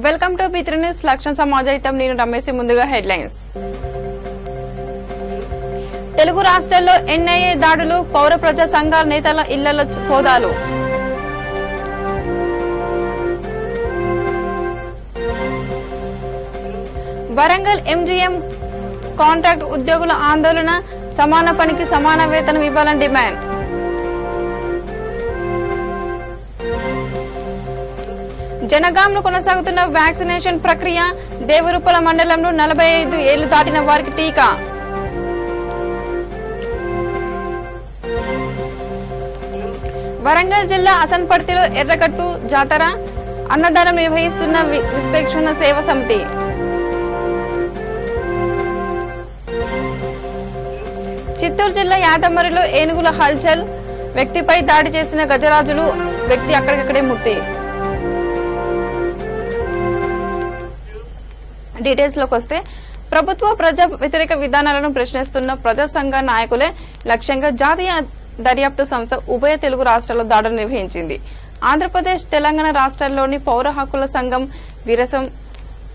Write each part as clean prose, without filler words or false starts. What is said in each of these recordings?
Welcome to బి3 news లక్ష్యం సమాజం. నేను రమేష్. ముందుగా హెడ్లైన్స్. తెలుగు రాష్ట్రాల్లో ఎన్ఐఏ దాడులు, పౌర ప్రజా సంఘాల నేతల ఇళ్లలో సోదాలు. వరంగల్ ఎంజీఎం కాంట్రాక్ట్ ఉద్యోగుల ఆందోళన, సమాన పనికి సమాన వేతనం ఇవ్వాలని డిమాండ్. జనగాంలో కొనసాగుతున్న వ్యాక్సినేషన్ ప్రక్రియ, దేవరూపల మండలంలో 45 ఏళ్లు దాటిన వారికి టీకా. వరంగల్ జిల్లా అసన్పర్తిలో ఎర్రగట్టు జాతర, అన్నదానం నిర్వహిస్తున్న విశ్వేక్షణ సేవ సమితి. చిత్తూరు జిల్లా యాదమరిలో ఏనుగుల హల్చల్, వ్యక్తిపై దాడి చేసిన గజరాజులు, వ్యక్తి అక్కడికక్కడే మృతి. డీటెయిల్స్ లోకి వస్తే, ప్రభుత్వ ప్రజా వ్యతిరేక విధానాలను ప్రశ్నిస్తున్న ప్రజా సంఘ నాయకులే లక్ష్యంగా జాతీయ దర్యాప్తు సంస్థ ఉభయ తెలుగు రాష్ట్రాల్లో దాడులు నిర్వహించింది. ఆంధ్రప్రదేశ్, తెలంగాణ రాష్ట్రాల్లోని పౌర హక్కుల సంఘం, విరసం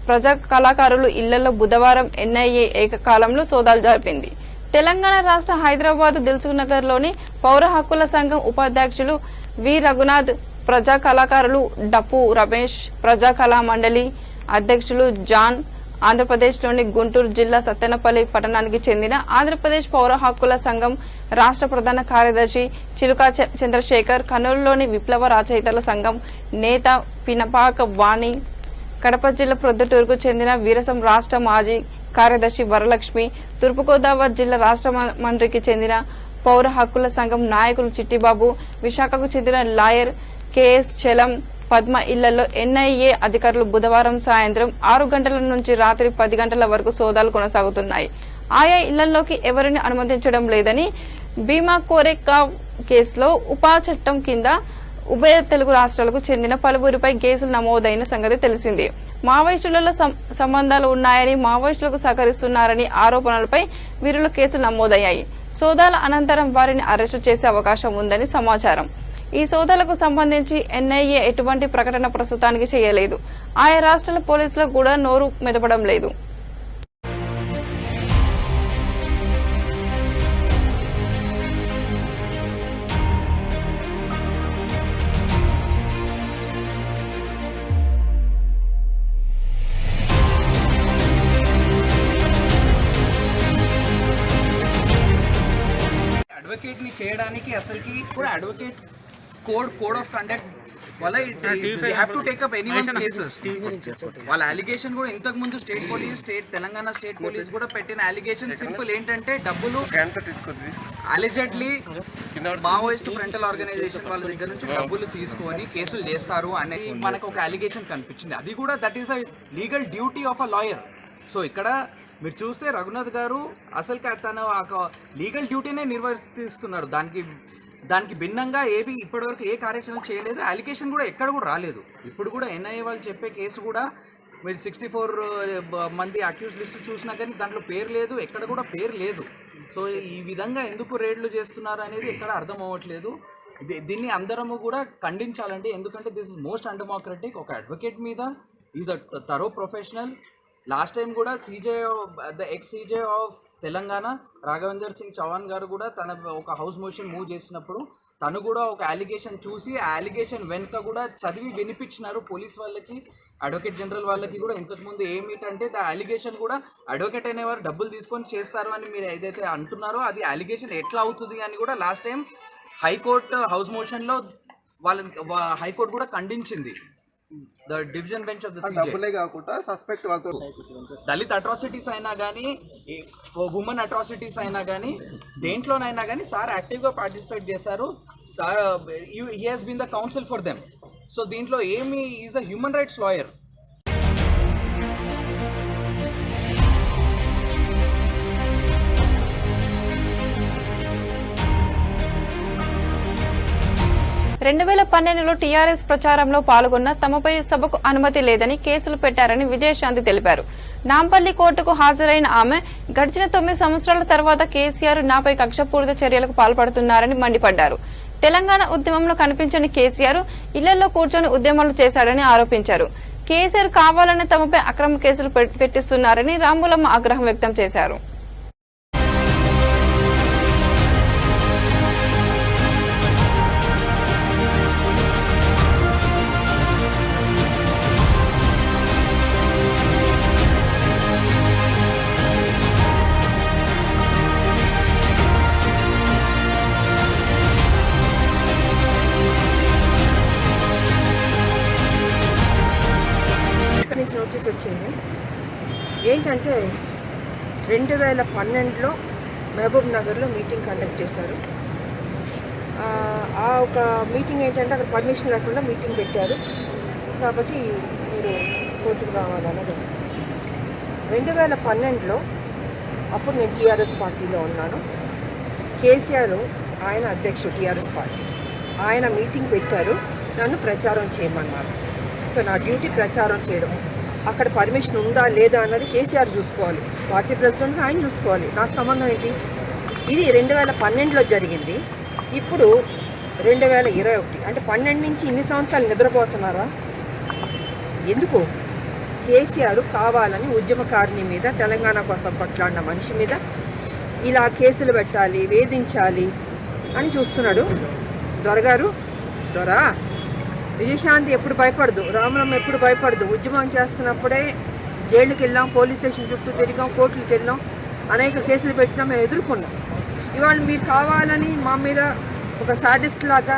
ప్రజా కళాకారులు ఇళ్లలో బుధవారం ఎన్ఐఏ ఏకకాలంలో సోదాలు జరిపింది. తెలంగాణ రాష్ట్ర హైదరాబాద్ దిల్సుఖ్నగర్ లోని పౌర హక్కుల సంఘం ఉపాధ్యక్షులు వి రఘునాథ్, ప్రజా కళాకారులు డప్పు రమేష్, ప్రజా కళా మండలి అధ్యక్షులు జాన్, ఆంధ్రప్రదేశ్లోని గుంటూరు జిల్లా సత్తెనపల్లి పట్టణానికి చెందిన ఆంధ్రప్రదేశ్ పౌర హక్కుల సంఘం రాష్ట్ర ప్రధాన కార్యదర్శి చిలుకా చంద్రశేఖర్, కర్నూలులోని విప్లవ రచయితల సంఘం నేత పినపాక వాణి, కడప జిల్లా ప్రొద్దుటూరుకు చెందిన వీరసం రాష్ట్ర మాజీ కార్యదర్శి వరలక్ష్మి, తూర్పుగోదావరి జిల్లా రాష్ట్ర మంత్రికి చెందిన పౌర హక్కుల సంఘం నాయకులు చిట్టిబాబు, విశాఖకు చెందిన లాయర్ కెఎస్ చలం, పద్మ ఇళ్లలో ఎన్ఐఏ అధికారులు బుధవారం సాయంత్రం 6 గంటల నుంచి రాత్రి 10 గంటల వరకు సోదాలు కొనసాగుతున్నాయి. ఆయా ఇళ్లలోకి ఎవరిని అనుమతించడం లేదని, భీమా కోరేగావ్ కేసులో ఉపా చట్టం కింద ఉభయ తెలుగు రాష్ట్రాలకు చెందిన పలువురిపై కేసులు నమోదైన సంగతి తెలిసింది. మావోయిస్టులలో సంబంధాలు ఉన్నాయని, మావోయిస్టులకు సహకరిస్తున్నారని ఆరోపణలపై వీరిలో కేసులు నమోదయ్యాయి. సోదాల అనంతరం వారిని అరెస్టు చేసే అవకాశం ఉందని సమాచారం. ఈ సోదాలకు సంబంధించి ఎన్ఐఏ ఎటువంటి ప్రకటన ప్రస్తుతానికి చేయలేదు. ఆయా రాష్ట్రాల పోలీసులకు కూడా నోరు మెదపడం లేదు. అడ్వకేట్ ని చేయడానికి అసలుకి కూడా అడ్వకేట్ కోడ్ ఆఫ్ కండక్ట్ వల్ల have to take up anyone's cases. వాళ్ళ అలిగేషన్ కూడా ఇంతకు ముందు తెలంగాణ స్టేట్ పోలీస్ కూడా పెట్టిన అలిగేషన్ సింపుల్ ఏంటంటే, డబ్బులు అలిజెడ్లీ మావోయిస్ట్ ఫ్రంటల్ ఆర్గనైజేషన్ వాళ్ళ దగ్గర నుంచి డబ్బులు తీసుకొని కేసులు చేస్తారు అనేది మనకు ఒక అలిగేషన్ కనిపించింది. అది కూడా that is the legal duty of a lawyer. So ఇక్కడ మీరు చూస్తే రఘునాథ్ గారు అసలు తను లీగల్ డ్యూటీనే నిర్వర్తిస్తున్నారు. దానికి భిన్నంగా ఏవి ఇప్పటివరకు ఏ కార్యాచరణ చేయలేదు. అలిగేషన్ కూడా ఎక్కడ కూడా రాలేదు. ఇప్పుడు కూడా ఎన్ఐఏ వాళ్ళు చెప్పే కేసు కూడా మీరు 64 మంది అక్యూజ్ లిస్ట్ చూసినా కానీ దాంట్లో పేరు లేదు, ఎక్కడ కూడా పేరు లేదు. సో ఈ విధంగా ఎందుకు రేడ్లు చేస్తున్నారు అనేది ఎక్కడ అర్థం అవ్వట్లేదు. దీన్ని అందరము కూడా ఖండించాలండి. ఎందుకంటే దిస్ ఇస్ మోస్ట్ అన్డెమోక్రటిక్. ఒక అడ్వకేట్ మీద is a thorough professional. Last time కూడా ex CJ of Telangana Raghavender Singh Chauhan garu కూడా తన ఒక హౌస్ మోషన్ మూవ్ చేసినప్పుడు తను కూడా ఒక అలిగేషన్ చూసి ఆ అలిగేషన్ వెనుక కూడా చదివి వినిపించినారు పోలీస్ వాళ్ళకి, అడ్వకేట్ జనరల్ వాళ్ళకి కూడా. ఇంతకుముందు ఏమిటంటే ద అలిగేషన్ కూడా అడ్వకేట్ అనేవారు డబ్బులు తీసుకొని చేస్తారు అని మీరు ఏదైతే అంటున్నారో అది అలిగేషన్ ఎట్లా అవుతుంది అని కూడా లాస్ట్ టైం హైకోర్టు హౌస్ మోషన్లో హైకోర్టు కూడా ఖండించింది. The division bench of the CJ కాకుండా సస్పెక్ట్ దళిత్ అట్రాసిటీస్ అయినా కానీ, ఉమెన్ అట్రాసిటీస్ అయినా కానీ, దేంట్లోనైనా కానీ సార్ యాక్టివ్గా పార్టిసిపేట్ చేశారు. Sir he has been the counsel for them. So దీంట్లో ఏమి is the human rights lawyer. 2012లో టీఆర్ఎస్ ప్రచారంలో పాల్గొన్న తమపై సభకు అనుమతి లేదని కేసులు పెట్టారని విజయశాంతి తెలిపారు. నాంపల్లి కోర్టుకు హాజరైన ఆమె గడిచిన 9 సంవత్సరాల తర్వాత కేసీఆర్ నాపై కక్షపూరిత చర్యలకు పాల్పడుతున్నారని మండిపడ్డారు. తెలంగాణ ఉద్యమంలో కనిపించని కేసీఆర్ ఇళ్లలో కూర్చొని ఉద్యమాలు చేశాడని ఆరోపించారు. కేసీఆర్ కావాలని తమపై అక్రమ కేసులు పెట్టిస్తున్నారని రాములమ్మ ఆగ్రహం వ్యక్తం చేశారు. నోటీస్ వచ్చింది. ఏంటంటే 2012లో మహబూబ్ నగర్లో మీటింగ్ కండక్ట్ చేశారు. ఆ ఒక మీటింగ్ ఏంటంటే అక్కడ పర్మిషన్ లేకుండా మీటింగ్ పెట్టారు కాబట్టి మీరు కోర్టుకు రావాలన్నది. 2012లో అప్పుడు నేను టీఆర్ఎస్ పార్టీలో ఉన్నాను. కేసీఆర్ ఆయన అధ్యక్షుడు టీఆర్ఎస్ పార్టీ, ఆయన మీటింగ్ పెట్టారు, నన్ను ప్రచారం చేయమన్నారు. సో నా డ్యూటీ ప్రచారం చేయడం. అక్కడ పర్మిషన్ ఉందా లేదా అన్నది కేసీఆర్ చూసుకోవాలి, పార్టీ ప్రెసిడెంట్ ఆయన చూసుకోవాలి, నాకు సంబంధం ఏంటి? ఇది 2012లో జరిగింది. ఇప్పుడు 2021 అంటే 12 నుంచి ఇన్ని సంవత్సరాలు నిద్రపోతున్నారా? ఎందుకు? కేసీఆర్ కావాలని ఉద్యమకారిణి మీద, తెలంగాణ కోసం కొట్లాడిన మనిషి మీద ఇలా కేసులు పెట్టాలి, వేధించాలి అని చూస్తున్నాడు. దొరగారు, దొరా విజయశాంతి ఎప్పుడు భయపడదు, రామలమ్మ ఎప్పుడు భయపడదు. ఉద్యమం చేస్తున్నప్పుడే జైలుకి వెళ్ళాం, పోలీస్ స్టేషన్ చుట్టూ తిరిగాం, కోర్టులకు వెళ్ళాం, అనేక కేసులు పెట్టినా మేము ఎదుర్కొన్నాం. ఇవాళ మీరు కావాలని మా మీద ఒక సాడిస్ట్ లాగా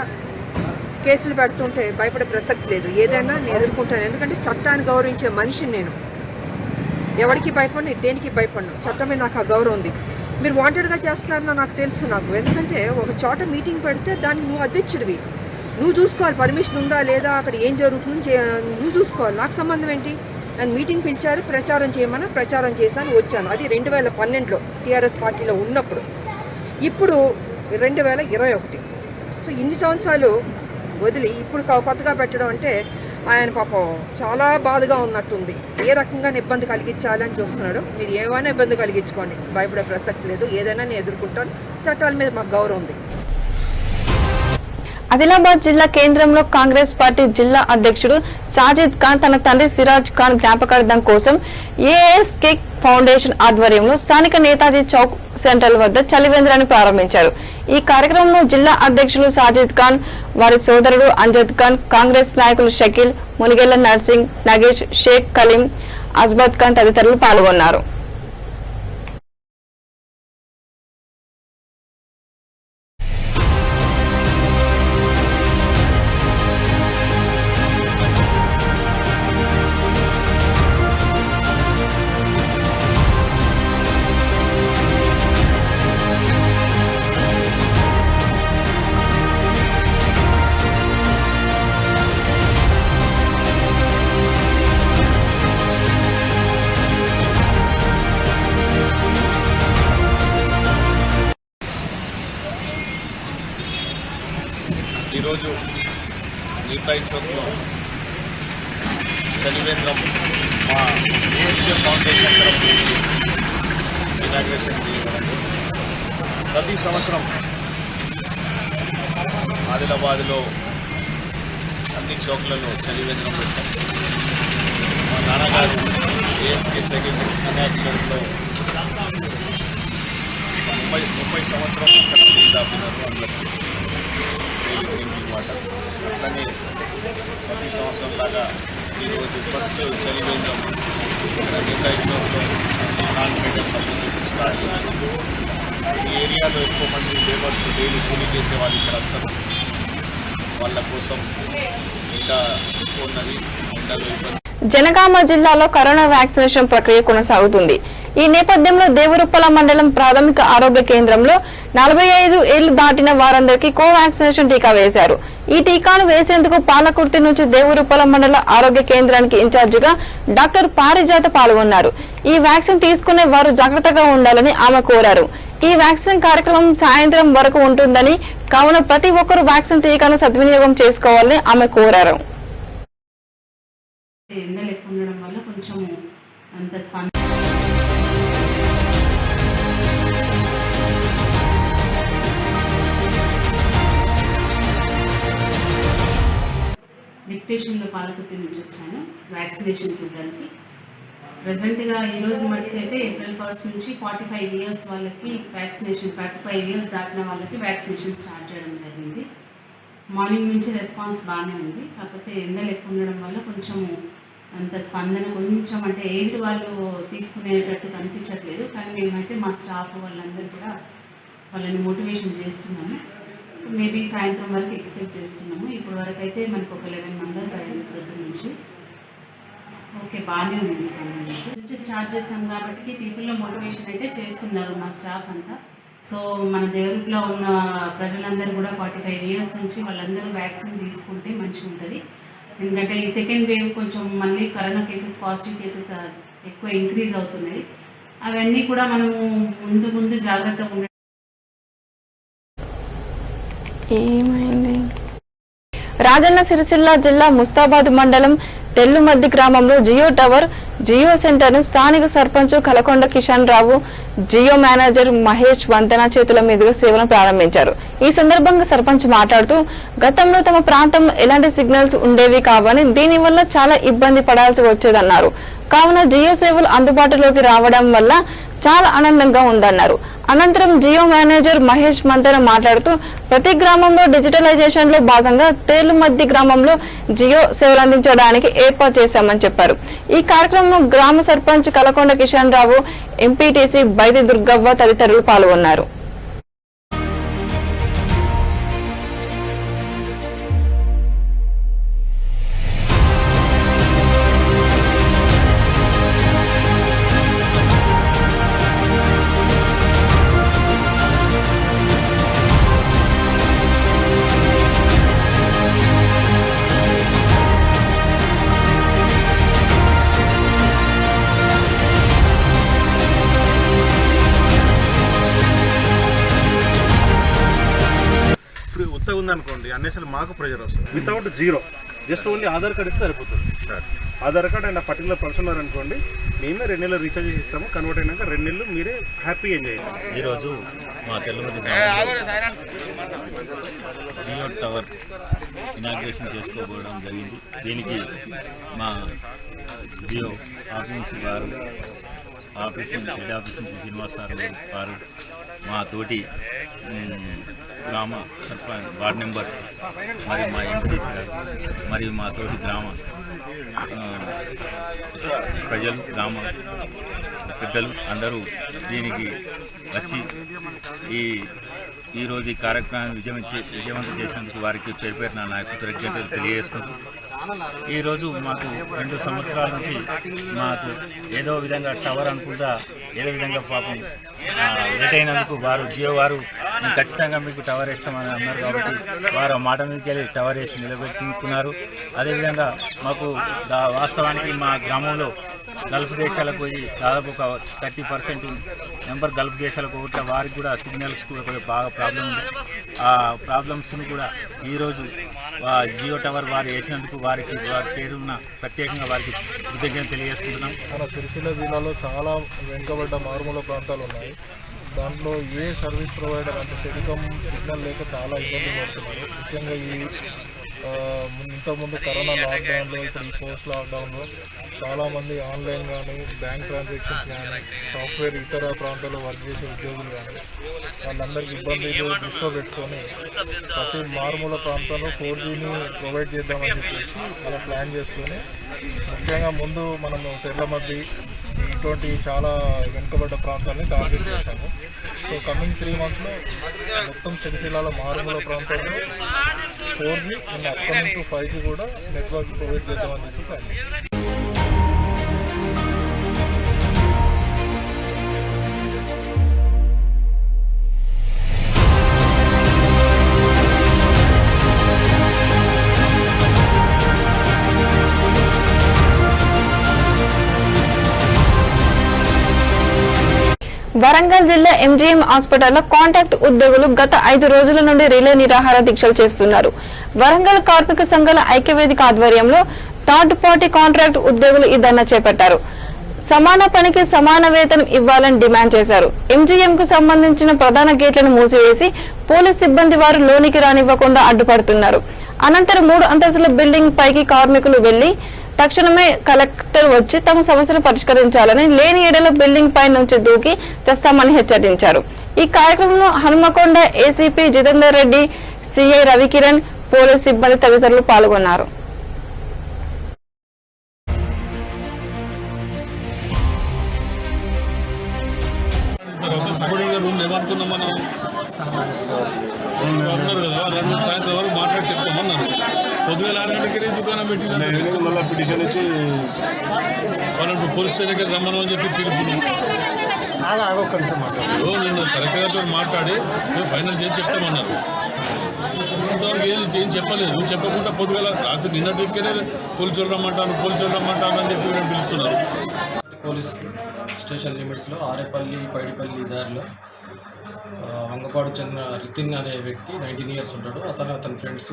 కేసులు పెడుతుంటే భయపడే ప్రసక్తి లేదు. ఏదైనా నేను ఎదుర్కొంటాను, ఎందుకంటే చట్టాన్ని గౌరవించే మనిషిని నేను. ఎవరికి భయపడిన, దేనికి భయపడను. చట్టమే నాకు ఆ గౌరవం ఉంది. మీరు వాంటెడ్గా చేస్తున్నారో నాకు తెలుసు. ఎందుకంటే ఒక చోట మీటింగ్ పెడితే దానికి నువ్వు అధ్యక్షుడివి, నువ్వు చూసుకోవాలి పర్మిషన్ ఉందా లేదా, అక్కడ ఏం జరుగుతుంది నువ్వు చూసుకోవాలి. నాకు సంబంధం ఏంటి? నన్ను మీటింగ్ పిలిచారు, ప్రచారం చేయమని ప్రచారం చేశాను, వచ్చాను. అది 2012లో టీఆర్ఎస్ పార్టీలో ఉన్నప్పుడు. ఇప్పుడు 2021. సో ఇన్ని సంవత్సరాలు వదిలి ఇప్పుడు కొత్తగా పెట్టడం అంటే ఆయన పాపం చాలా బాధగా ఉన్నట్టుంది. ఏ రకంగా ఇబ్బంది కలిగించాలని చూస్తున్నాడు. మీరు ఏమైనా ఇబ్బంది కలిగించుకోండి, భయపడే ప్రసక్తి లేదు. ఏదైనా నేను ఎదుర్కొంటాను. చట్టాల మీద మాకు గౌరవం ఉంది. ఆదిలాబాద్ జిల్లా కేంద్రంలో కాంగ్రెస్ పార్టీ జిల్లా అధ్యక్షుడు సాజిద్ ఖాన్ తన తండ్రి సిరాజ్ ఖాన్ జ్ఞాపకార్థం కోసం ఏఎస్కే ఫౌండేషన్ ఆధ్వర్యంలో స్థానిక నేతాజీ చౌక్ సెంట్రల్ వద్ద చలివేంద్రాన్ని ప్రారంభించారు. ఈ కార్యక్రమంలో జిల్లా అధ్యక్షులు సాజిద్ ఖాన్, వారి సోదరుడు అంజద్ ఖాన్, కాంగ్రెస్ నాయకులు షకీల్, మునిగెల్ల నర్సింగ్, నగేష్, షేక్ కలీం, అజ్బత్ ఖాన్ తదితరులు పాల్గొన్నారు. ఈరోజు నీతాయి చౌక్లో చలివేంద్రం మా ఏఎస్కే ఫౌండేషన్ తరఫు నుంచి ఇనాగ్రేషన్ చేయబడింది. ప్రతి సంవత్సరం ఆదిలాబాద్లో అన్ని చౌక్లలో చలివేంద్రం పెట్టాం. మా నాన్నగారు ఏఎస్కే సెక్రటరీ వినాయకులలో 30 సంవత్సరం అక్కడ దాపినారు. అందరికీ డ్రింకింగ్ వాటర్ అట్లనే ప్రతి సంవత్సరం లాగా ఈరోజు ఫస్ట్ చలివేంద్రం నీతాయి చౌక్లో నాన్-మెడికల్ సర్వీసెస్ స్టార్ట్ చేసినాం. ఈ ఏరియాలో ఎక్కువ మంది లేబర్స్ డైలీ కూలీ చేసే వాళ్ళు ఇక్కడ వస్తారు. వాళ్ళ కోసం ఇంకా ఎక్కువ ఉన్నది, ఎండలో ఇబ్బంది. జనగామ జిల్లాలో కరోనా వ్యాక్సినేషన్ ప్రక్రియ కొనసాగుతుంది. ఈ నేపథ్యంలో దేవరుప్పల మండలం ప్రాథమిక ఆరోగ్య కేంద్రంలో 45 ఏళ్లు దాటిన వారందరికీ కోవాక్సినేషన్ టీకా వేశారు. ఈ టీకాను వేసేందుకు పాలకుర్తి నుంచి దేవరుప్పల మండల ఆరోగ్య కేంద్రానికి ఇన్ఛార్జిగా డాక్టర్ పారిజాత పాల్గొన్నారు. ఈ వ్యాక్సిన్ తీసుకునే వారు జాగ్రత్తగా ఉండాలని ఆమె కోరారు. ఈ వ్యాక్సిన్ కార్యక్రమం సాయంత్రం వరకు ఉంటుందని, కావున ప్రతి ఒక్కరూ వ్యాక్సిన్ టీకాను సద్వినియోగం చేసుకోవాలని ఆమె కోరారు. ఎండలు ఎక్కువ ఉండడం వల్ల కొంచెం అంత డిప్యూటేషన్లో పాలకుర్తి నుంచి వచ్చాను. వ్యాక్సినేషన్ చూడడానికి. ప్రజెంట్గా ఈరోజు మటుకు అయితే April 1 నుంచి 45 years వాళ్ళకి వ్యాక్సినేషన్, 45 years దాటిన వాళ్ళకి వ్యాక్సినేషన్ స్టార్ట్ చేయడం జరిగింది. మార్నింగ్ నుంచి రెస్పాన్స్ బాగానే ఉంది. కాకపోతే ఎండలు ఎక్కువ ఉండడం వల్ల కొంచెం అంత స్పందన కొంచెం అంటే ఏజ్డ్ వాళ్ళు తీసుకునేటట్టు కనిపించట్లేదు. కానీ మేమైతే మా స్టాఫ్ వాళ్ళందరూ కూడా వాళ్ళని మోటివేషన్ చేస్తున్నాము. మేబీ సాయంత్రం వరకు ఎక్స్పెక్ట్ చేస్తున్నాము. ఇప్పటి వరకు అయితే మనకు ఒక 11 members అయ్యింది ప్రొద్దు నుంచి. ఓకే, బాగానే ఉంది స్పందన నుంచి స్టార్ట్ చేస్తాం కాబట్టి పీపుల్లో మోటివేషన్ అయితే చేస్తున్నారు మా స్టాఫ్ అంతా. సో మన దేవరూప్లో ఉన్న ప్రజలందరూ కూడా 45 years నుంచి వాళ్ళందరూ వ్యాక్సిన్ తీసుకుంటే మంచిగా ఉంటుంది. ఎందుకంటే ఈ సెకండ్ వేవ్ కొంచెం మళ్ళీ కరోనా కేసెస్, పాజిటివ్ కేసెస్ ఎక్కువ ఇంక్రీజ్ అవుతున్నాయి. అవన్నీ కూడా మనము ముందు జాగ్రత్తగా ఉండాలి. ఏమైంది? రాజన్న సిరిసిల్ల జిల్లా ముస్తాబాద్ మండలం తెల్లుమద్ది గ్రామంలో జియో టవర్, జియో సెంటర్ ను స్థానిక సర్పంచ్ కలకొండ కిషన్ రావు, జియో మేనేజర్ మహేష్ వంతెన చేతుల మీదుగా సేవలను ప్రారంభించారు. ఈ సందర్భంగా సర్పంచ్ మాట్లాడుతూ, గతంలో తమ ప్రాంతంలో ఎలాంటి సిగ్నల్స్ ఉండేవి కావని దీనివల్ల చాలా ఇబ్బంది పడాల్సి వచ్చేదన్నారు. కావున జియో సేవలు అందుబాటులోకి రావడం వల్ల చాలా ఆనందంగా ఉందన్నారు. అనంతరం జియో మేనేజర్ మహేష్ మంతెన మాట్లాడుతూ, ప్రతి గ్రామంలో డిజిటలైజేషన్ లో భాగంగా తేలుమద్ది గ్రామంలో జియో సేవలు అందించడానికి ఏర్పాటు చేశామని చెప్పారు. ఈ కార్యక్రమంలో గ్రామ సర్పంచ్ కలకొండ కిషన్ రావు, ఎంపీటీసీ బైది దుర్గవ్వ తదితరులు పాల్గొన్నారు. ఉత్తగా ఉందనుకోండి అన్నేసరి మాకు ప్రెజర్ వస్తుంది. Without zero, just only Aadhaar card ఇస్తే సరిపోతుంది. ఆధార్ కార్డ్ అండ్ ఆ పర్టికులర్ పర్సన్ ఉన్నారనుకోండి, మేమే 2 నెలలు రీఛార్జ్ చేసి ఇస్తాము. కన్వర్ట్ అయినాక 2 నెలలు మీరే హ్యాపీగా ఎంజాయ్ చేయాలి. ఈరోజు మా తెల్లుమద్ది జియో టవర్ ఇనాగ్రేషన్ చేసుకోబోవడం జరిగింది. దీనికి మా జియో ఆఫీస్ వారు, హెడ్ ఆఫీస్ నుంచి శ్రీనివాస్ సార్ వారు, మా తోటి గ్రామ సర్పంచ్, వార్డ్ మెంబర్స్, మరియు మా ఎంపీటీసీ గారు, మరియు మా తోటి గ్రామ ప్రజలు, గ్రామ పెద్దలు అందరూ దీనికి వచ్చి ఈరోజు ఈ కార్యక్రమాన్ని విజయవంతం చేసినందుకు వారికి పేరు పేరున నా యొక్క కృతజ్ఞతలు తెలియజేసుకుంటూ, ఈరోజు మాకు 2 సంవత్సరాల నుంచి మాకు ఏదో విధంగా టవర్ అనుకుంటా ఏదో విధంగా పాపం లేట్ అయినందుకు జియో వారు మేము ఖచ్చితంగా మీకు టవర్ వేస్తామని అన్నారు. కాబట్టి వారు మాట మీదకి వెళ్ళి టవర్ వేసి నిలబెట్టుకున్నారు. అదేవిధంగా మాకు వాస్తవానికి మా గ్రామంలో గల్ఫ్ దేశాలకు పోయి దాదాపు ఒక 30% నెంబర్ గల్ఫ్ దేశాలకు పోతే వారికి కూడా సిగ్నల్స్ కూడా కొద్దిగా బాగా ప్రాబ్లం ఉంది. ఆ ప్రాబ్లమ్స్ను కూడా ఈరోజు జియో టవర్ వారు వేసినందుకు వారి పేరున్న ప్రత్యేకంగా వారికి కృతజ్ఞతలు తెలియజేసుకుంటున్నాం. మన సిరిసిల్ల జిల్లాలో చాలా వెనుకబడ్డ మారుమూల ప్రాంతాలు ఉన్నాయి. దాంట్లో ఏ సర్వీస్ ప్రొవైడర్ అంటే టెలికామ్ సిగ్నల్ లేక చాలా ఇబ్బంది పడుతున్నారు. ముఖ్యంగా ఇంతకుముందు కరోనా లాక్డౌన్లో, ఇప్పుడు ఈ పోస్ట్ లాక్డౌన్లో చాలామంది ఆన్లైన్ కానీ, బ్యాంక్ ట్రాన్సాక్షన్స్ కానీ, సాఫ్ట్వేర్ ఇతర ప్రాంతాల్లో వర్క్ చేసే ఉద్యోగులు కానీ వాళ్ళందరికీ ఇబ్బందులు దృష్టిలో పెట్టుకొని ప్రతి మారుమూల ప్రాంతంలో 4Gని ప్రొవైడ్ చేద్దామని చెప్పేసి అలా ప్లాన్ చేసుకొని, ముఖ్యంగా ముందు మనము తెల్లమద్ది ఇటువంటి చాలా వెనుకబడ్డ ప్రాంతాలని టార్గెట్ చేస్తాము. సో కమింగ్ 3 monthsలో మొత్తం సిరిసిల్లాల మారుమూల ప్రాంతాల్లో 4G and upcoming to 5G కూడా నెట్వర్క్ ప్రొవైడ్ చేద్దామని చెప్పి ప్లాన్ చేస్తాం. వరంగల్ జిల్లా ఎంజీఎం హాస్పిటల్లో కాంట్రాక్ట్ ఉద్యోగులు గత 5 రోజుల నుండి రిలే నిరాహార దీక్షలు చేస్తున్నారు. వరంగల్ కార్మిక సంఘాల ఐక్యవేదిక ఆధ్వర్యంలో థర్డ్ పార్టీ కాంట్రాక్ట్ ఉద్యోగులు ఈ ధర్నా చేపట్టారు. సమాన పనికి సమాన వేతనం ఇవ్వాలని డిమాండ్ చేశారు. ఎంజీఎం కు సంబంధించిన ప్రధాన గేట్లను మూసివేసి పోలీస్ సిబ్బంది వారు లోనికి రానివ్వకుండా అడ్డుపడుతున్నారు. అనంతరం 3 అంతస్తుల బిల్డింగ్ పైకి కార్మికులు వెళ్లి తక్షణమే కలెక్టర్ వచ్చి తమ సమస్యను పరిష్కరించాలని, లేని ఏడల బిల్డింగ్ పై నుంచి దూకి చేస్తామని హెచ్చరించారు. ఈ కార్యక్రమంలో Hanumakonda ACP Jitender Reddy, CI Ravikiran, police సిబ్బంది తదితరులు పాల్గొన్నారు. సాయంత్రం వరకు మాట్లాడి చెప్తామన్నారు. పొద్దుగా 6 గంటలకి దుకాణం పెట్టి మళ్ళీ పిటిషన్ ఇచ్చి వాళ్ళంటూ పోలీస్ స్టేషన్ దగ్గర రమ్మని చెప్పి పిలుపులు నేను కలెక్టర్తో మాట్లాడి మేము ఫైనల్ చేసి చెప్తామన్నారు. ఇంతవరకు ఏం చెప్పలేదు. చెప్పకుండా పొద్దుగల రాత్రి నిన్నటికే పోలీసులు రమ్మంటాను అని చెప్పి మేము పిలుస్తున్నారు. పోలీస్ స్టేషన్ లిమిట్స్లో ఆరేపల్లి పైడిపల్లి దారిలో వంగపాడు చెందిన రితిన్ అనే వ్యక్తి 19 years ఉంటాడు. అతని ఫ్రెండ్స్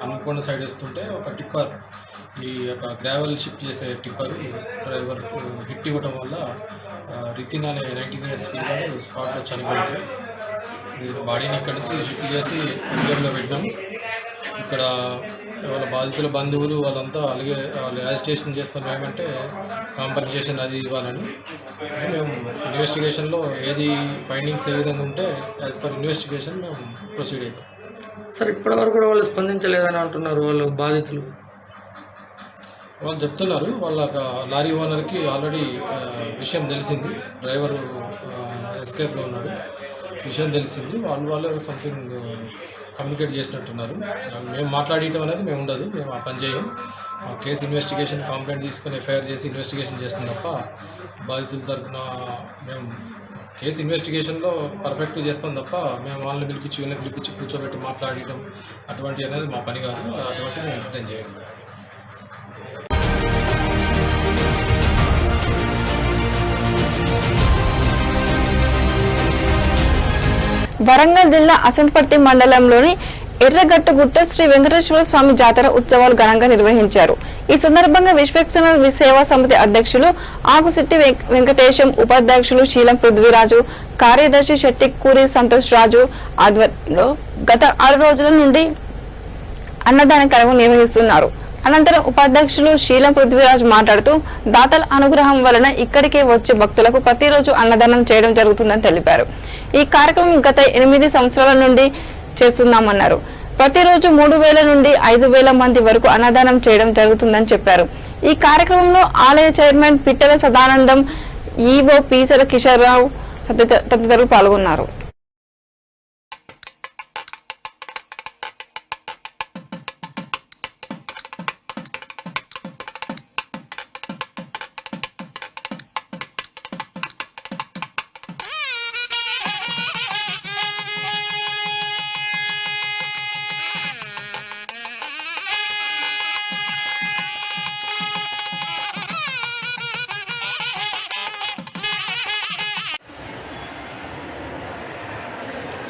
హనుమకొండ సైడ్ వస్తుంటే ఒక టిప్పర్, ఈ యొక్క గ్రావెల్ షిఫ్ట్ చేసే టిప్పర్ డ్రైవర్ హిట్ ఇవ్వడం వల్ల రితిన్ అనే 19 years పిల్లలు స్పాట్లో చనిపోయాడు. బాడీని ఇక్కడ నుంచి షిఫ్ట్ చేసి ఇంజర్లో పెట్టాం. ఇక్కడ వాళ్ళ బాధితుల బంధువులు వాళ్ళంతా అలాగే వాళ్ళు యాజిటేషన్ చేస్తున్నారు. ఏమంటే కాంపన్సేషన్ అది ఇవ్వాలని. మేము ఇన్వెస్టిగేషన్లో ఏది ఫైండింగ్స్ ఏ విధంగా ఉంటే యాజ్ పర్ ఇన్వెస్టిగేషన్ మేము ప్రొసీడ్ అవుతాం. సార్ ఇప్పటివరకు కూడా వాళ్ళు స్పందించలేదని అంటున్నారు వాళ్ళు బాధితులు. వాళ్ళు చెప్తున్నారు వాళ్ళ లారీ ఓనర్కి ఆల్రెడీ విషయం తెలిసింది, డ్రైవరు ఎస్కేప్లో ఉన్నాడు, విషయం తెలిసింది. వాళ్ళే సంథింగ్ కమ్యూనికేట్ చేసినట్టున్నారు. మేము మాట్లాడటం అనేది మేము ఉండదు, మేము ఆ పని చేయం. కేసు ఇన్వెస్టిగేషన్ కంప్లైంట్ తీసుకుని ఎఫ్ఐఆర్ చేసి ఇన్వెస్టిగేషన్ చేస్తాం తప్ప బాధితుల తరఫున మేము కేసు ఇన్వెస్టిగేషన్లో పర్ఫెక్ట్గా చేస్తాం తప్ప మేము వాళ్ళని పిలిపించి కూర్చోబెట్టి మాట్లాడటం అటువంటి అనేది మా పని కాదు. అటువంటి మేము ఎంటర్టైన్ చేయం. వరంగల్ జిల్లా అసంపర్తి మండలంలోని ఎర్రగట్టుగుట్ట శ్రీ వెంకటేశ్వర స్వామి జాతర ఉత్సవాలు ఘనంగా నిర్వహించారు. ఈ సందర్భంగా విశ్వక్సేన సేవా సమితి అధ్యక్షులు ఆకుసిట్టి వెంకటేశం, ఉపాధ్యక్షులు శీలం పృథ్వీరాజు, కార్యదర్శి శెట్టికూరి సంతోష్ రాజు ఆధ్వర్యంలో గత 6 రోజుల నుండి అన్నదాన కార్యక్రమం నిర్వహిస్తున్నారు. అనంతరం ఉపాధ్యక్షులు శీలం పృథ్వీరాజు మాట్లాడుతూ దాతల అనుగ్రహం వలన ఇక్కడికే వచ్చే భక్తులకు ప్రతిరోజు అన్నదానం చేయడం జరుగుతుందని తెలిపారు. ఈ కార్యక్రమం గత 8 సంవత్సరాల నుండి చేస్తున్నామన్నారు. ప్రతిరోజు 3000 నుండి 5000 మంది వరకు అన్నదానం చేయడం జరుగుతుందని చెప్పారు. ఈ కార్యక్రమంలో ఆలయ చైర్మన్ పిట్టల సదానందం, ఈవో పీసర కిషోర్ రావు తదితరులు పాల్గొన్నారు.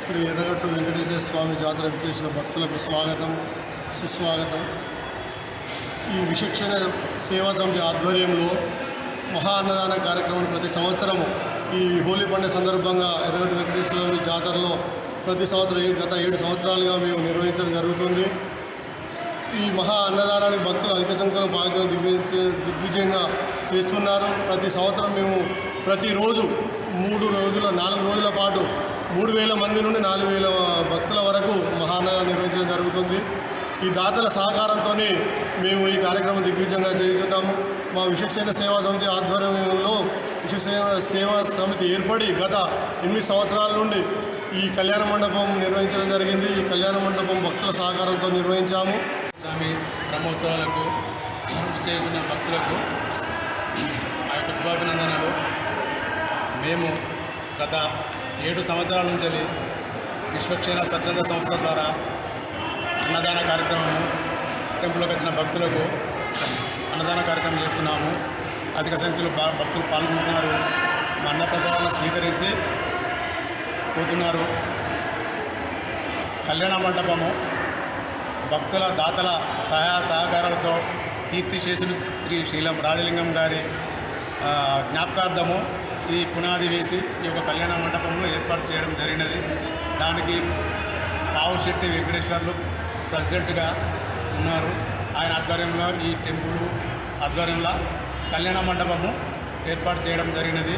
శ్రీ ఎర్రగట్టు వెంకటేశ్వర స్వామి జాతర విచ్చేసిన భక్తులకు స్వాగతం, సుస్వాగతం. ఈ విచక్షణ సేవా సమితి ఆధ్వర్యంలో మహా అన్నదాన కార్యక్రమం ప్రతి సంవత్సరము ఈ హోలీ పండుగ సందర్భంగా ఎర్రగట్టు వెంకటేశ్వర స్వామి జాతరలో ప్రతి సంవత్సరం గత 7 సంవత్సరాలుగా మేము నిర్వహించడం జరుగుతుంది. ఈ మహా అన్నదానానికి భక్తులు అధిక సంఖ్యలో పాల్గొని దిగ్విజయంగా చేస్తున్నారు. ప్రతి సంవత్సరం మేము ప్రతిరోజు 4 రోజుల పాటు 3000 మంది నుండి 4000 భక్తుల వరకు మహాన్నదానం నిర్వహించడం జరుగుతుంది. ఈ దాతల సహకారంతో మేము ఈ కార్యక్రమం దిగ్విజయంగా చేస్తున్నాము. మా విశ్వక్సేన సేవా సమితి ఆధ్వర్యంలో విశ్వక్సేన సేవా సమితి ఏర్పడి గత 8 సంవత్సరాల నుండి ఈ కళ్యాణ మండపం నిర్వహించడం జరిగింది. ఈ కళ్యాణ మండపం భక్తుల సహకారంతో నిర్వహించాము. స్వామి బ్రహ్మోత్సవాలకు చేస్తున్న భక్తులకు ఆ యొక్క శుభాభినందనలు. మేము గత 7 సంవత్సరాల నుంచి విశ్వక్సేన స్వచ్ఛంద సంస్థ ద్వారా అన్నదాన కార్యక్రమం టెంపుల్కి వచ్చిన భక్తులకు అన్నదాన కార్యక్రమం చేస్తున్నాము. అధిక సంఖ్యలో భక్తులు పాల్గొంటున్నారు. మా అన్నప్రసాదాలను స్వీకరించి పోతున్నారు. కళ్యాణ మండపము భక్తుల దాతల సహకారాలతో కీర్తిశేషులు శ్రీ శీలం రాజలింగం గారి జ్ఞాపకార్థము ఈ పునాది వేసి ఈ యొక్క కళ్యాణ మండపంలో ఏర్పాటు చేయడం జరిగినది. దానికి పావుశెట్టి వెంకటేశ్వర్లు ప్రెసిడెంట్గా ఉన్నారు. ఆయన ఆధ్వర్యంలో ఈ టెంపుల్ ఆధ్వర్యంలో కళ్యాణ మండపము ఏర్పాటు చేయడం జరిగినది.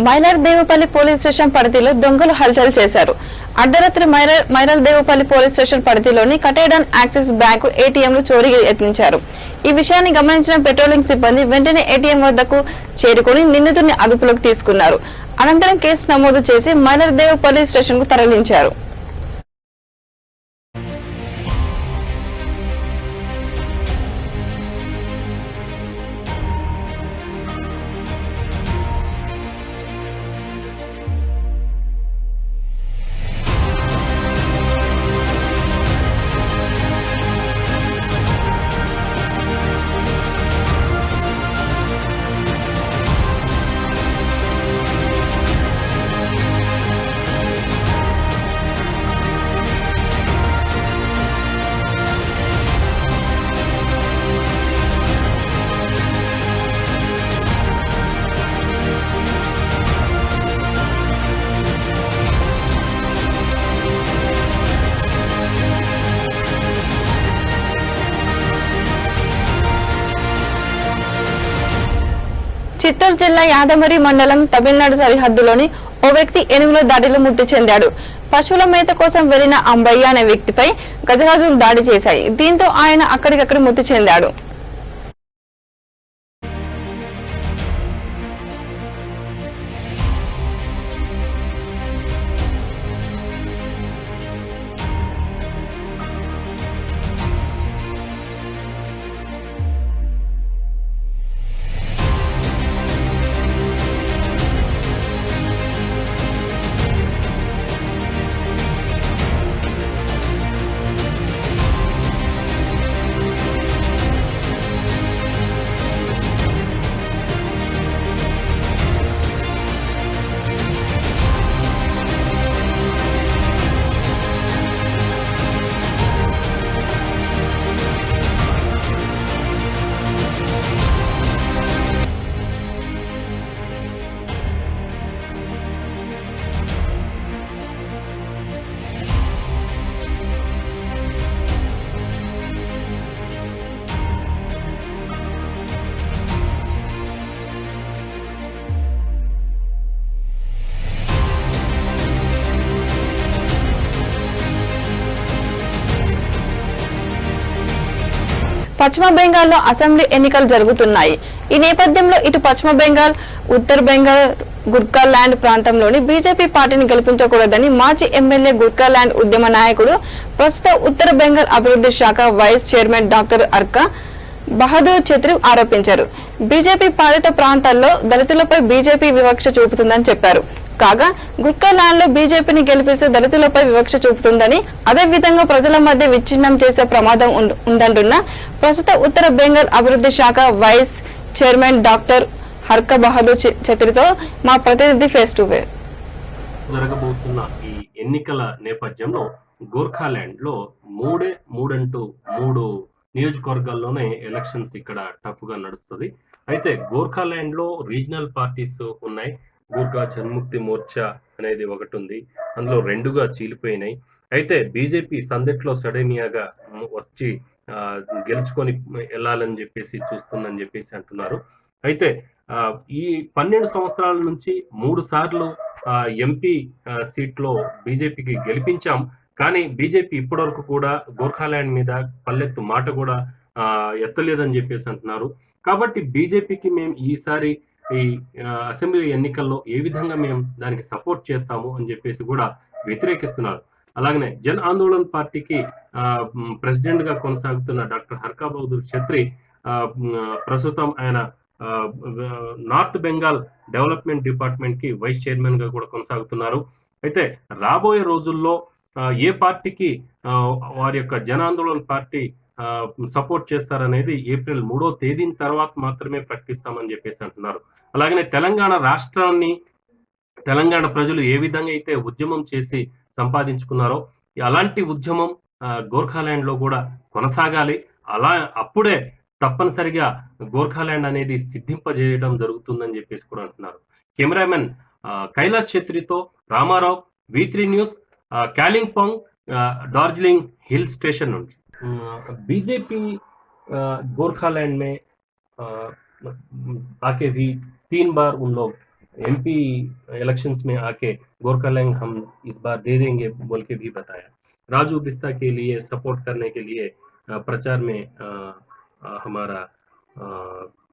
మైలర్ దేవుపల్లి పోలీస్ స్టేషన్ పరిధిలో దొంగలు హల్చల్ చేశారు. అర్ధరాత్రి మైలర్ దేవుపల్లి పోలీస్ స్టేషన్ పరిధిలోని కటేడన్ యాక్సిస్ బ్యాంకు ఏటీఎంలు చోరీకి యత్నించారు. ఈ విషయాన్ని గమనించిన పెట్రోలింగ్ సిబ్బంది వెంటనే ఏటీఎం వద్దకు చేరుకుని నిందితుడిని అదుపులోకి తీసుకున్నారు. అనంతరం కేసు నమోదు చేసి మైలర్ దేవుపల్లి స్టేషన్ కు తరలించారు. చిత్తూరు జిల్లా యాదమరి మండలం తమిళనాడు సరిహద్దులోని ఓ వ్యక్తి ఏనుగుల దాడిలో మృతి చెందాడు. పశువుల మేత కోసం వెళ్లిన అంబయ్య అనే వ్యక్తిపై గజరాజులు దాడి చేశాయి. దీంతో ఆయన అక్కడికక్కడ మృతి చెందాడు. పశ్చిమ బెంగాల్లో అసెంబ్లీ ఎన్నికలు జరుగుతున్నాయి. ఈ నేపథ్యంలో ఇటు పశ్చిమ బెంగాల్, ఉత్తర బెంగాల్, గుర్ఖాల్యాండ్ ప్రాంతంలోని బీజేపీ పార్టీని గెలిపించకూడదని మాజీ ఎమ్మెల్యే గుర్ఖాల్యాండ్ ఉద్యమ నాయకుడు, ప్రస్తుత ఉత్తర బెంగాల్ అభివృద్ధి శాఖ vice chairman doctor Arka Bahadur Chhetri ఆరోపించారు. బీజేపీ పాలిత ప్రాంతాల్లో దళితులపై బీజేపీ వివక్ష చూపుతుందని చెప్పారు. కాగా గుర్ఖాల్యాండ్ లో బీజేపీని గెలిపిస్తే దళితులపై వివక్ష చూపుతుందని, అదే విధంగా ప్రజల మధ్య విచ్ఛిన్నం చేసే ప్రమాదం ఉందంటున్న ప్రస్తుత ఉత్తర బెంగాల్ అభివృద్ధి శాఖ వైస్ చైర్మన్ డాక్టర్ హర్క బహదూర్ ఛత్రితో మా ప్రతినిధి ఫేస్ టు ఫేస్. జరగబోతున్న ఈ ఎన్నికల నేపథ్యంలో గోర్ఖాల్యాండ్ లో మూడు నియోజకవర్గాల్లోనే ఎలక్షన్స్ ఇక్కడ టఫ్ గా నడుస్తుంది. అయితే గోర్ఖాల్యాండ్ లో రీజనల్ పార్టీస్ ఉన్నాయి. గూర్ఖా జన్ముక్తి మోర్చా అనేది ఒకటి ఉంది, అందులో రెండుగా చీలిపోయినాయి. అయితే బీజేపీ సందెట్లో సడేమియాగా వచ్చి గెలుచుకొని వెళ్ళాలని చెప్పేసి చూస్తుందని చెప్పేసి అంటున్నారు. అయితే ఈ 12 సంవత్సరాల నుంచి 3 సార్లు ఎంపీ సీట్లో బీజేపీకి గెలిపించాం. కానీ బీజేపీ ఇప్పటివరకు కూడా గోర్ఖాల్యాండ్ మీద పల్లెత్తు మాట కూడా ఎత్తలేదని చెప్పేసి అంటున్నారు. కాబట్టి బీజేపీకి మేము ఈసారి ఈ అసెంబ్లీ ఎన్నికల్లో ఏ విధంగా మేము దానికి సపోర్ట్ చేస్తాము అని చెప్పేసి కూడా వ్యతిరేకిస్తున్నారు. అలాగనే జన్ ఆందోళన్ పార్టీకి ప్రెసిడెంట్ గా కొనసాగుతున్న డాక్టర్ హర్కా బహదూర్ ఛత్రి ప్రస్తుతం ఆయన నార్త్ బెంగాల్ డెవలప్మెంట్ డిపార్ట్మెంట్ కి వైస్ చైర్మన్ గా కూడా కొనసాగుతున్నారు. అయితే రాబోయే రోజుల్లో ఏ పార్టీకి వారి యొక్క జన ఆందోళన్ పార్టీ సపోర్ట్ చేస్తారనేది ఏప్రిల్ 3వ తేదీన తర్వాత మాత్రమే ప్రకటిస్తామని చెప్పేసి అంటున్నారు. అలాగనే తెలంగాణ రాష్ట్రాన్ని తెలంగాణ ప్రజలు ఏ విధంగా అయితే ఉద్యమం చేసి సంపాదించుకున్నారో అలాంటి ఉద్యమం గోర్ఖాల్యాండ్ లో కూడా కొనసాగాలి. అప్పుడే తప్పనిసరిగా గోర్ఖాల్యాండ్ అనేది సిద్ధింపజేయడం జరుగుతుందని చెప్పేసి కూడా అంటున్నారు. కెమెరామెన్ కైలాస్ ఛత్రితో Ramarao, V3 news, Kalimpong Darjeeling hill station BJP Gorkhaland में आके भी 3 बार उन लोग MP इलेक्शंस में आके गोरखालैंड हम इस बार दे देंगे बोल के भी बताया। राजू बिस्ता के लिए सपोर्ट करने के लिए प्रचार में हमारा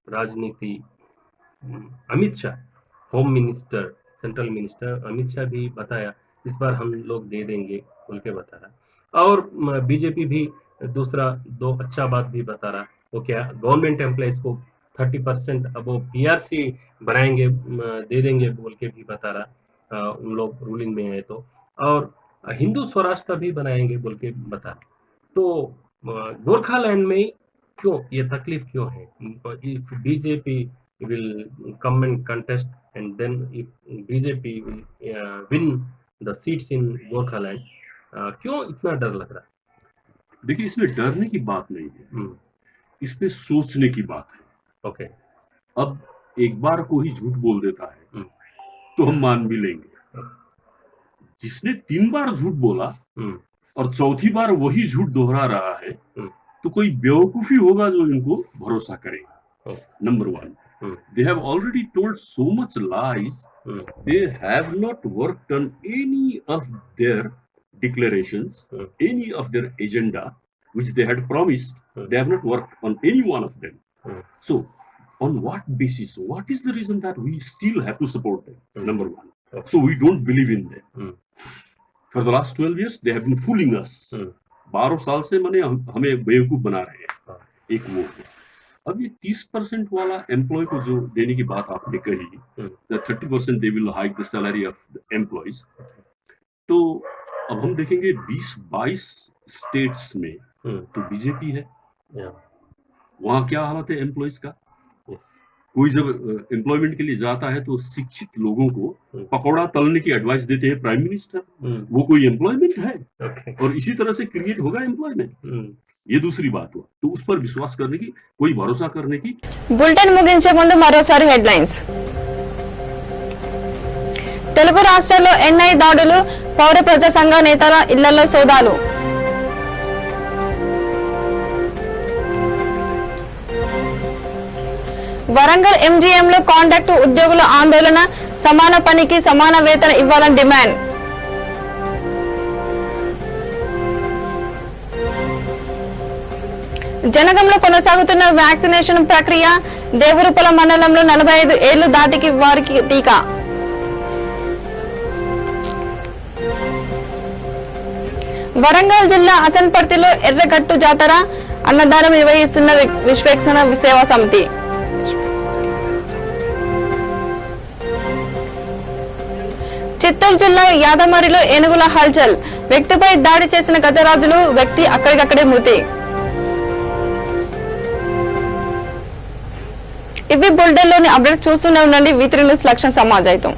राजनीति Amit Shah, home minister, central minister Amit Shah भी बताया इस बार हम लोग दे देंगे बोल के बता रहा। और बीजेपी भी दूसरा 2 अच्छा बात भी बता रहा। वो क्या, गवर्नमेंट एम्प्लॉइज को 30% अब वो PRC बनाएंगे, दे देंगे बोल के भी बता रहा उन लोग रूलिंग में है तो। और हिंदू स्वराष्ट्र भी बनाएंगे बोल के बता रहा। तो गोरखालैंड में क्यों ये तकलीफ क्यों है? If BJP will come and contest and then if BJP will win the seats in Gorkhaland, क्यों इतना डर लग रहा है? देखिए, इसमें डरने की बात नहीं है, इसमें सोचने की बात है। ओके, अब एक बार कोई झूठ बोल देता है तो हम मान भी लेंगे। जिसने 3 बार झूठ बोला और चौथी बार वही झूठ दोहरा रहा है तो कोई बेवकूफी होगा जो इनको भरोसा करेगा। Number 1, they have already told so much lies. They have not worked on any of their declarations, any of their agenda which they had promised. They have not worked on any one of them. So on what basis, what is the reason that we still have to support them? Number 1, so we don't believe in them. For the last 12 years they have been fooling us. 12 साल से माने हमें बेवकूफ बना रहे हैं। एक वो है। अब ये 30% वाला एम्प्लॉय को जो देने की बात आपने कही, 30% they will hike the salary of the employees. तो अब हम देखेंगे 20-22 स्टेट्स में तो बीजेपी है, वहाँ क्या हालत है एम्प्लॉयज का? कोई जब एम्प्लॉयमेंट के लिए जाता है तो शिक्षित लोगों को पकौड़ा तलने की एडवाइस देते हैं प्राइम मिनिस्टर। वो कोई एम्प्लॉयमेंट है? और इसी तरह से क्रिएट होगा एम्प्लॉयमेंट। ये दूसरी बात हुआ, तो उस पर विश्वास करने की, कोई भरोसा करने की। बुलेटिन ముగించే ముందు మరోసారి హెడ్లైన్స్. తెలుగు రాష్ట్రాల్లో NI దాడులు, పౌర ప్రజా సంఘ నేతల ఇళ్లలో సోదాలు. వరంగల్ MGM లో కాంట్రాక్టు ఉద్యోగుల ఆందోళన, సమాన పనికి సమాన వేతన ఇవ్వాలని డిమాండ్. జనగంలో కొనసాగుతున్న వ్యాక్సినేషన్ ప్రక్రియ, దేవరూపల మండలంలో 45 ఏళ్లు దాటికి వారికి టీకా. వరంగల్ జిల్లా అసన్పర్తిలో ఎర్రగట్టు జాతర, అన్నదానం నిర్వహిస్తున్న విశ్వేక్షణ సేవా సమితి. చిత్తూరు జిల్లా యాదమరిలో ఏనుగుల హల్చల్, వ్యక్తిపై దాడి చేసిన గజరాజులు, వ్యక్తి అక్కడికక్కడే మృతి. ఇవి బులెటిన్లోని అప్డేట్. చూస్తూనే ఉండండి V3 న్యూస్ లక్ష్యం సమాజాయితం.